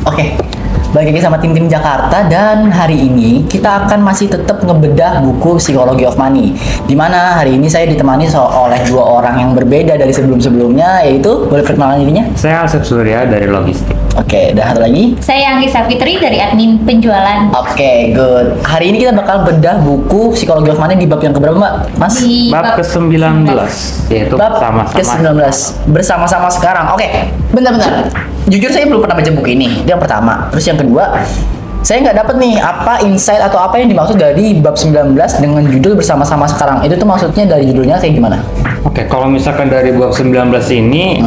Oke, balik lagi sama tim-tim Jakarta dan hari ini kita akan masih tetap ngebedah buku Psychology of Money. Dimana hari ini saya ditemani oleh dua orang yang berbeda dari sebelum-sebelumnya, yaitu boleh perkenalan dirinya? Saya Asep Surya dari Logistik. Oke, dan satu lagi? Saya Anggi Safitri dari admin penjualan. Oke, good. Hari ini kita bakal bedah buku Psychology of Money di bab yang keberapa, Mbak? Mas? Di Bab ke-19, yaitu Bab sama-sama. ke-19 bersama-sama sekarang. Oke, bentar. Jujur saya belum pernah baca buku ini. Itu yang pertama. Terus yang kedua, saya nggak dapat nih apa insight atau apa yang dimaksud dari bab 19 dengan judul bersama-sama sekarang. Itu tuh maksudnya dari judulnya kayak gimana? Oke, kalau misalkan dari bab 19 ini,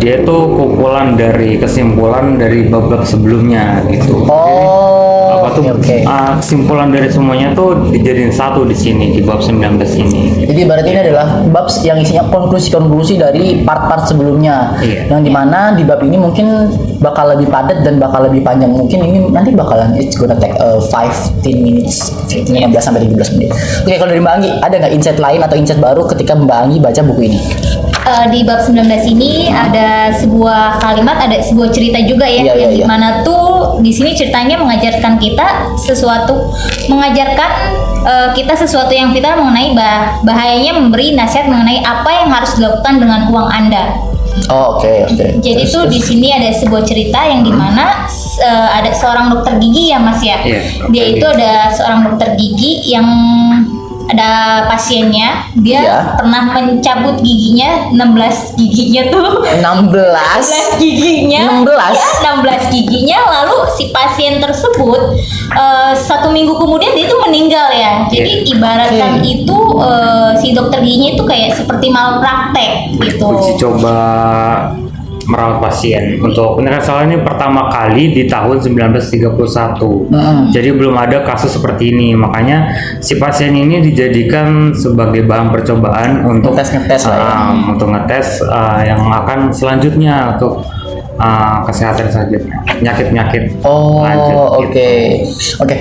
dia tuh kumpulan dari kesimpulan dari bab-bab sebelumnya gitu. Oh, Apa tuh oke. kesimpulan dari semuanya tuh dijadiin satu di sini di bab 19 ini. Jadi berarti ini adalah bab yang isinya konklusi-konklusi dari part-part sebelumnya. Iya. Yang dimana di bab ini mungkin bakal lebih padat dan bakal lebih panjang. Mungkin ini nanti bakalan it's gonna take 15 minutes, 15 sampai 17 menit. Oke, kalau dari Mbak Anggi, ada nggak insight lain atau insight baru ketika Mbak Anggi baca buku ini? Di bab 19 ini ada sebuah kalimat, ada sebuah cerita juga ya, Iya, yang iya. dimana tuh di sini ceritanya mengajarkan kita sesuatu, kita sesuatu yang vital mengenai bahayanya memberi nasihat mengenai apa yang harus dilakukan dengan uang Anda. Oh, oke. Jadi Terus, tuh di sini ada sebuah cerita yang dimana ada seorang dokter gigi ya Mas ya. Iya, Dia itu ada seorang dokter gigi yang ada pasiennya, dia Iya. pernah mencabut giginya, 16 giginya tuh. 16. 16 giginya. 16? Ya, 16 giginya. Lalu si pasien tersebut 1 minggu kemudian dia itu meninggal ya. Jadi ibaratkan Oke. itu si dokter giginya itu kayak seperti malpraktek gitu. Uji coba merawat pasien untuk penyakit salah ini pertama kali di tahun 1931. Jadi belum ada kasus seperti ini, makanya si pasien ini dijadikan sebagai bahan percobaan untuk Ngetes lah ya. untuk ngetes yang akan selanjutnya untuk kesehatan selanjutnya, penyakit Oh, lanjut. oke. Oke.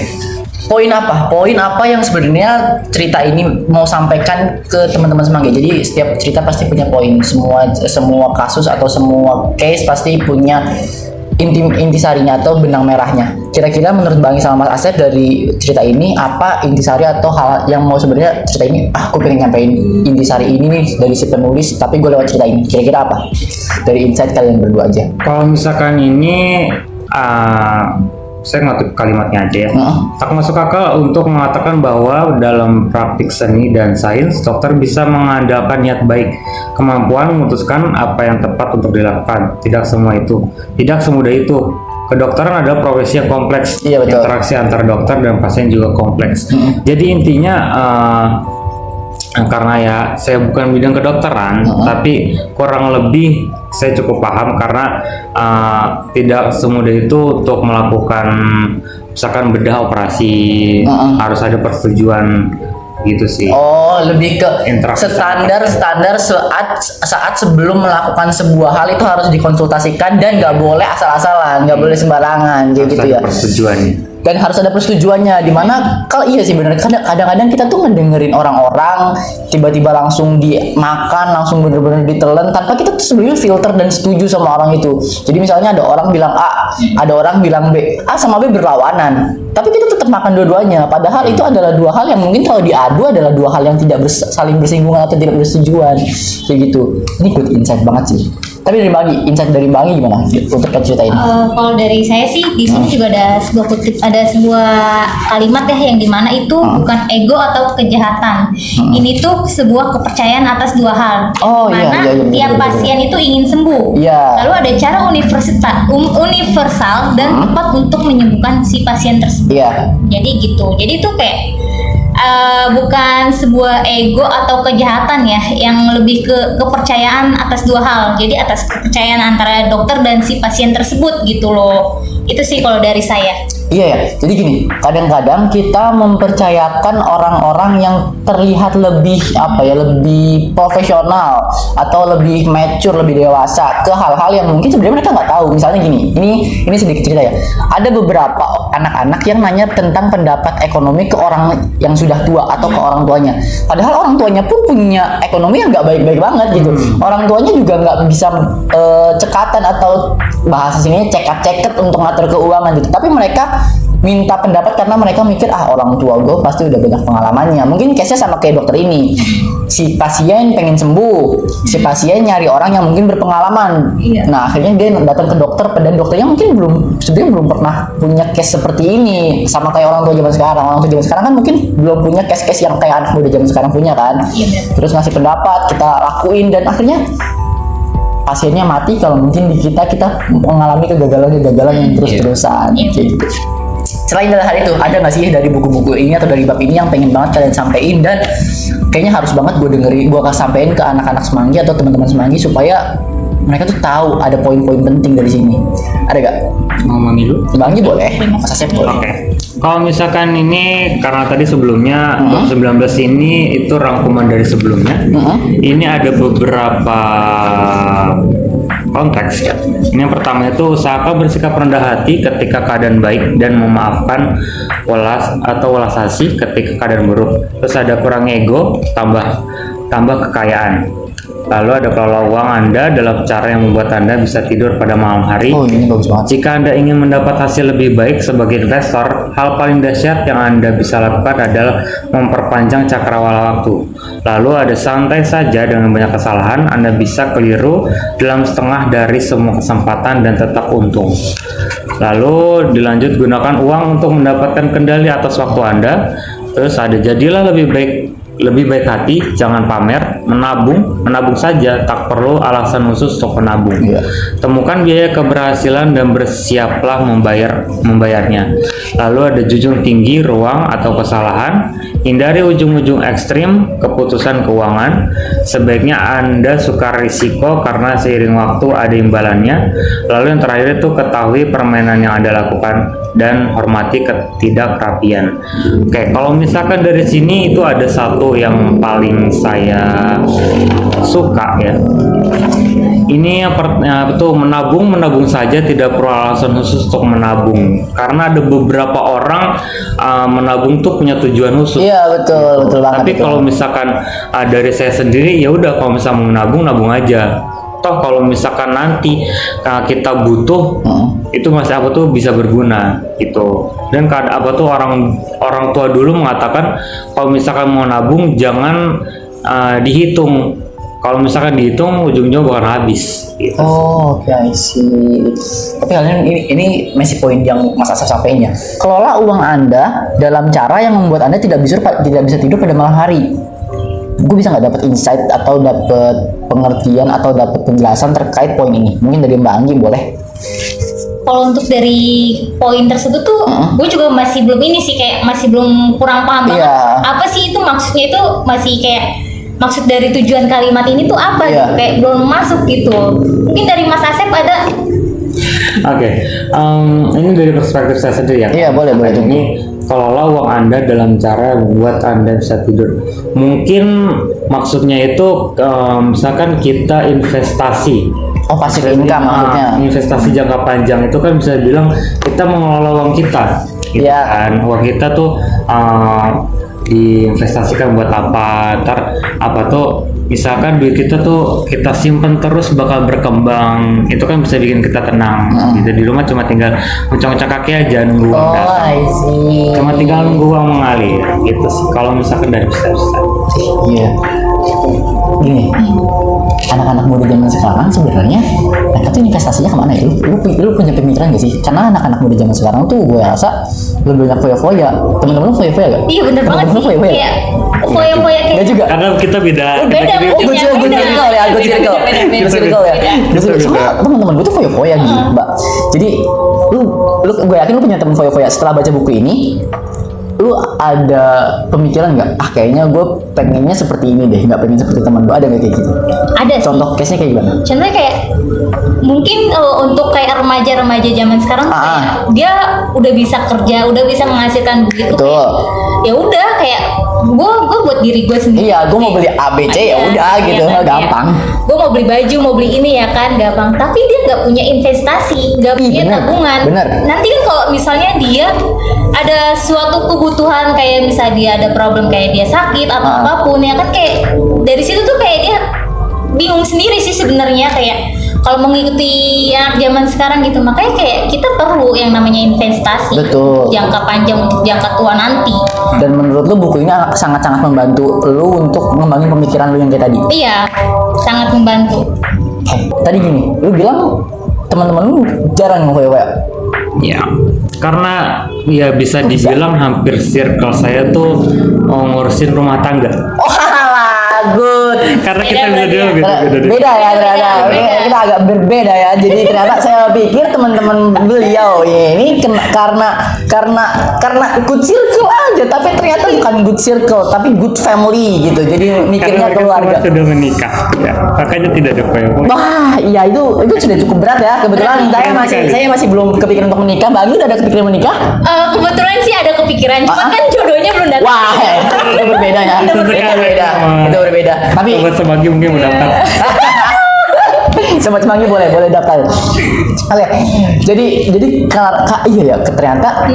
Poin apa yang sebenarnya cerita ini mau sampaikan ke teman-teman semanggi? Jadi setiap cerita pasti punya poin. Semua kasus atau semua case pasti punya intisarinya atau benang merahnya. Kira-kira menurut Bang sama Mas Asep dari cerita ini apa intisari atau hal yang mau sebenarnya cerita ini? Aku pengen nyampein intisari ini nih dari si penulis, tapi gue lewat cerita ini. Kira-kira apa? Dari insight kalian berdua aja. Kalau misalkan ini saya ngutip kalimatnya aja ya. Tak masuk akal untuk mengatakan bahwa dalam praktik seni dan sains, dokter bisa mengandalkan niat baik, kemampuan memutuskan apa yang tepat untuk dilakukan. Tidak semudah itu. Kedokteran adalah profesi yang kompleks. Iya, betul. Interaksi antar dokter dan pasien juga kompleks. Jadi intinya karena ya saya bukan bidang kedokteran, tapi kurang lebih saya cukup paham karena tidak semudah itu untuk melakukan misalkan bedah operasi harus ada persetujuan gitu sih. Oh, lebih ke Interaksi standar saat sebelum melakukan sebuah hal itu harus dikonsultasikan dan nggak boleh asal-asalan, nggak boleh sembarangan, kayak Harus gitu ada ya. persetujuannya. Dan harus ada persetujuannya. Dimana kalau iya sih benar. Kadang-kadang kita tuh ngedengerin orang-orang tiba-tiba langsung dimakan, langsung bener-bener ditelan tanpa kita tuh sebenarnya filter dan setuju sama orang itu. Jadi misalnya ada orang bilang A, ada orang bilang B, A sama B berlawanan. Tapi kita tetap makan dua-duanya. Padahal itu adalah dua hal yang mungkin kalau diadu adalah dua hal yang tidak saling bersinggungan atau tidak bersetujuan. Kayak gitu. Ini good insight banget sih. Tapi dari Bagi, insight dari Bagi gimana untuk cerita ini? Kalau dari saya sih di sini juga ada sebuah kalimat ya yang dimana itu bukan ego atau kejahatan. Ini tuh sebuah kepercayaan atas dua hal. Oh, iya, Mana iya, iya, tiap betul, pasien itu ingin sembuh. Iya. Lalu ada cara universal dan tepat untuk menyembuhkan si pasien tersebut. Iya. Jadi gitu. Jadi itu kayak bukan sebuah ego atau kejahatan ya, yang lebih ke kepercayaan atas dua hal. Jadi atas kepercayaan antara dokter dan si pasien tersebut gitu loh. Itu sih kalau dari saya. Iya ya, jadi gini, kadang-kadang kita mempercayakan orang-orang yang terlihat lebih lebih profesional atau lebih mature, lebih dewasa ke hal-hal yang mungkin sebenarnya mereka nggak tahu. Misalnya gini, ini sedikit cerita ya. Ada beberapa anak-anak yang nanya tentang pendapat ekonomi ke orang yang sudah tua atau ke orang tuanya. Padahal orang tuanya pun punya ekonomi yang nggak baik-baik banget gitu. Orang tuanya juga nggak bisa cekatan atau bahasa sini ceket-ceket untuk ngatur keuangan gitu. Tapi mereka minta pendapat karena mereka mikir orang tua gue pasti udah banyak pengalamannya. Mungkin case-nya sama kayak dokter ini. Si pasien pengen sembuh, si pasien nyari orang yang mungkin berpengalaman. Iya. Nah akhirnya dia datang ke dokter dan dokternya mungkin sebenarnya belum pernah punya case seperti ini. Sama kayak orang tua zaman sekarang. Orang tua zaman sekarang kan mungkin belum punya case-case yang kayak anak muda zaman sekarang punya kan. Iya. Terus ngasih pendapat, kita lakuin dan akhirnya pasiennya mati kalau mungkin di kita mengalami kegagalan yang terus-terusan. Iya. Kayak gitu. Selain dari hal itu, ada nggak sih dari buku-buku ini atau dari bab ini yang pengen banget kalian sampein dan kayaknya harus banget gue sampein ke anak-anak Semanggi atau teman-teman Semanggi supaya mereka tuh tahu ada poin-poin penting dari sini. Ada gak? Ngomong dulu. Semanggi boleh, Mas Asep boleh. Oke. Kalau misalkan ini karena tadi sebelumnya bab 19 ini itu rangkuman dari sebelumnya. Ini ada beberapa konteks ya. Ini yang pertama itu usahakan bersikap rendah hati ketika keadaan baik dan memaafkan welas asih ketika keadaan buruk. Terus ada kurang ego tambah kekayaan. Lalu ada kelola uang Anda dalam cara yang membuat Anda bisa tidur pada malam hari. Oh ini bagus banget. Jika Anda ingin mendapat hasil lebih baik sebagai investor, hal paling dahsyat yang Anda bisa lakukan adalah memperpanjang cakrawala waktu. Lalu ada santai saja dengan banyak kesalahan, Anda bisa keliru dalam setengah dari semua kesempatan dan tetap untung. Lalu dilanjut gunakan uang untuk mendapatkan kendali atas waktu Anda. Terus ada jadilah lebih baik hati, jangan pamer, menabung saja, tak perlu alasan khusus untuk menabung. Iya. Temukan biaya keberhasilan dan bersiaplah membayarnya. Lalu ada junjung tinggi ruang atau kesalahan, hindari ujung-ujung ekstrim keputusan keuangan. Sebaiknya Anda suka risiko karena seiring waktu ada imbalannya. Lalu yang terakhir itu ketahui permainan yang Anda lakukan dan hormati ketidakrapian. Oke, kalau misalkan dari sini itu ada satu yang paling saya suka ya. Ini yang betul, menabung saja, tidak perlu alasan khusus untuk menabung. Karena ada beberapa orang menabung tuh punya tujuan khusus. Iya betul banget. Tapi kalau misalkan dari saya sendiri ya udah, kalau misalkan mau nabung aja. Toh kalau misalkan nanti kita butuh itu masih bisa berguna gitu. Dan orang tua dulu mengatakan kalau misalkan mau nabung jangan dihitung. Kalau misalkan dihitung ujung-ujungnya bukan habis gitu. Oh, oke, I see. Tapi kalian ini masih poin yang Mas Asaf sampaikan ya. Kelola uang Anda dalam cara yang membuat Anda tidak bisa tidur pada malam hari. Gue bisa nggak dapat insight atau dapat pengertian atau dapat penjelasan terkait poin ini? Mungkin dari Mbak Anggi boleh. Kalau untuk dari poin tersebut tuh, gue juga masih belum masih belum kurang paham banget. Iya. Apa sih itu maksudnya, itu masih kayak maksud dari tujuan kalimat ini tuh apa Iya. gitu, kayak belum masuk gitu. Mungkin dari Mas Asep ada. Oke, ini dari perspektif saya sendiri ya. Iya, boleh. Ini kelola uang Anda dalam cara membuat Anda bisa tidur. Mungkin maksudnya itu misalkan kita investasi. Oh, passive income maksudnya. Investasi jangka panjang itu kan bisa bilang kita mengelola uang kita. Gitu Iya. kan. Uang kita tuh diinvestasikan buat apa? Misalkan duit kita tuh kita simpen terus bakal berkembang, itu kan bisa bikin kita tenang. Gitu, di rumah cuma tinggal ngocok-ngocok kaki aja nunggu uang Oh, datang. I see. Cuma tinggal nunggu uang mengalir gitu sih. Kalau misalkan dari besar-besar. Iya. Gini, anak-anak muda zaman sekarang sebenarnya mereka tuh investasinya kemana ya? Lu punya pemikiran gak sih? Karena anak-anak muda zaman sekarang tuh gue rasa lebih banyak foya-foya. Temen-temen lu foya-foya gak? Iya bener banget sih. Foya-foya? Kayak foya-foya kayak. Gak juga? Karena kita beda. Beda Oh, gue mungkin ya. circle ya, gue circle. Gue circle ya. Soalnya teman-teman gue tuh foya-foya gitu, Mbak. Jadi gue yakin lu punya temen foya-foya. Setelah baca buku ini, lu ada pemikiran nggak? Kayaknya gue pengennya seperti ini deh, nggak pengen seperti teman gue. Ada nggak kayak gitu? Ada sih. Contoh case-nya kayak gimana? Contohnya kayak mungkin untuk kayak remaja-remaja zaman sekarang kayak dia udah bisa kerja, udah bisa menghasilkan duit. Betul. Ya udah kayak gue buat diri gue sendiri. Iya, gue mau beli ABC ya udah gitu, gampang. Gue mau beli baju, mau beli ini ya kan, gampang. Tapi dia nggak punya investasi, nggak punya bener, tabungan. bener. Nanti kan kalau misalnya dia ada suatu kebutuhan kayak misalnya dia ada problem kayak dia sakit atau apapun ya kan, kayak dari situ tuh kayak dia bingung sendiri sih sebenarnya kayak kalau mengikuti anak zaman sekarang gitu. Makanya kayak kita perlu yang namanya investasi. Betul. Jangka panjang untuk jangka tua nanti. Dan menurut lu buku ini sangat-sangat membantu lu untuk mengembangin pemikiran lu yang kayak tadi? Iya, sangat membantu. Tadi gini, lu bilang teman-teman lu jarang nge-WA. Ya, karena ya bisa dibilang hampir circle saya tuh ngurusin rumah tangga. Oh alah, good. Karena Beda kita bisa berarti dulu ya. gitu. Beda ya ternyata. Beda. Kita agak berbeda ya. Jadi ternyata saya pikir teman-teman beliau ya ini karena good circle aja, tapi ternyata bukan good circle, tapi good family gitu. Jadi mikirnya Karena mereka keluarga. semua sudah menikah, ya, makanya tidak ada poin-poin. Wah, iya itu sudah cukup berat ya. Kebetulan saya masih belum kepikiran untuk menikah. Mbak Anggi udah ada kepikiran menikah? Kebetulan sih ada kepikiran, cuma kan jodohnya belum datang. Wah, itu berbeda ya. Itu berbeda. Itu berbeda. Tapi Sobat Semanggi mungkin mendaftar. Sobat Semanggi boleh daftar. Oke. Jadi iya ya, ternyata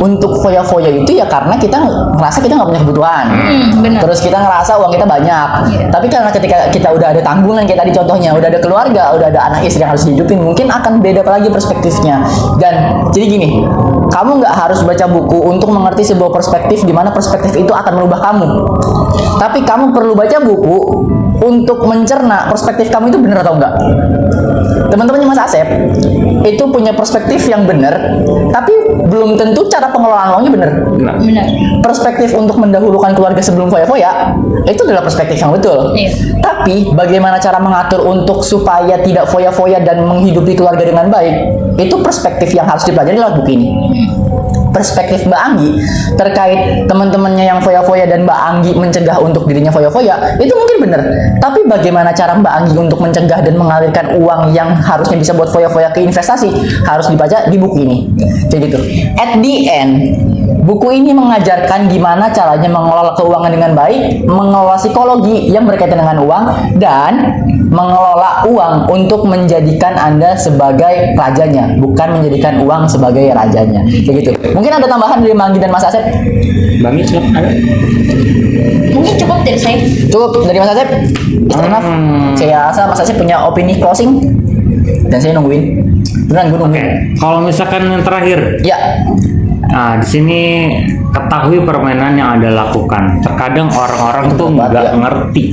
untuk foya-foya itu ya karena kita ngerasa kita nggak punya kebutuhan. Benar. Terus kita ngerasa uang kita banyak. Iya. Tapi karena ketika kita udah ada tanggungan kayak tadi contohnya, udah ada keluarga, udah ada anak istri yang harus dihidupin, mungkin akan beda lagi perspektifnya. Dan jadi gini, kamu nggak harus baca buku untuk mengerti sebuah perspektif di mana perspektif itu akan merubah kamu. Tapi kamu perlu baca buku untuk mencerna perspektif kamu itu benar atau enggak. Teman-temannya Mas Asep itu punya perspektif yang benar, tapi belum tentu cara pengelolaan uangnya benar. Benar. Perspektif untuk mendahulukan keluarga sebelum foya-foya itu adalah perspektif yang betul. Iya. Tapi bagaimana cara mengatur untuk supaya tidak foya-foya dan menghidupi keluarga dengan baik, itu perspektif yang harus dipelajari lewat buku ini. Perspektif Mbak Anggi terkait teman-temannya yang foya-foya dan Mbak Anggi mencegah untuk dirinya foya-foya itu mungkin benar. Tapi bagaimana cara Mbak Anggi untuk mencegah dan mengalirkan uang yang harusnya bisa buat foya-foya ke investasi harus dibaca di buku ini. Kayak gitu. At the end, buku ini mengajarkan gimana caranya mengelola keuangan dengan baik, mengelola psikologi yang berkaitan dengan uang, dan mengelola uang untuk menjadikan Anda sebagai rajanya, bukan menjadikan uang sebagai rajanya. Kayak gitu. Mungkin ada tambahan dari Manggi dan Mas Asep? Bang Islam ada? Mungkin cukup dari saya. Cukup dari Mas Asep? Is enough? Saya rasa Mas Asep punya opini closing dan saya nungguin. Beneran gue nungguin. Kalau misalkan yang terakhir, Ya, nah di sini ketahui permainan yang Anda lakukan. Terkadang orang-orang tuh Betul banget, nggak ya. ngerti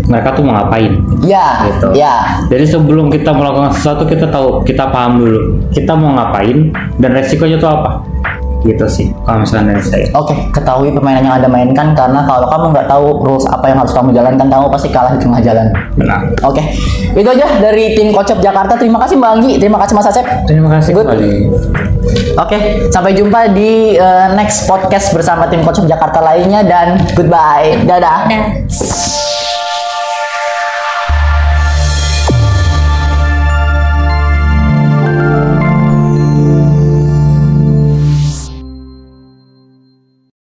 mereka tuh mau ngapain. ya, Gitu. ya. Jadi sebelum kita melakukan sesuatu kita paham dulu kita mau ngapain dan resikonya tuh apa. Gitu sih kalau misalnya dari saya. Oke, ketahui permainan yang Anda mainkan, karena kalau kamu nggak tahu rules apa yang harus kamu jalankan, kamu pasti kalah di tengah jalan. Benar. Oke, itu aja dari tim Kocok Jakarta. Terima kasih Mbak Anggi, terima kasih Mas Asep. Terima kasih Good. kembali. Oke, sampai jumpa di next podcast bersama tim Kocok Jakarta lainnya, dan goodbye. Dadah. Nah.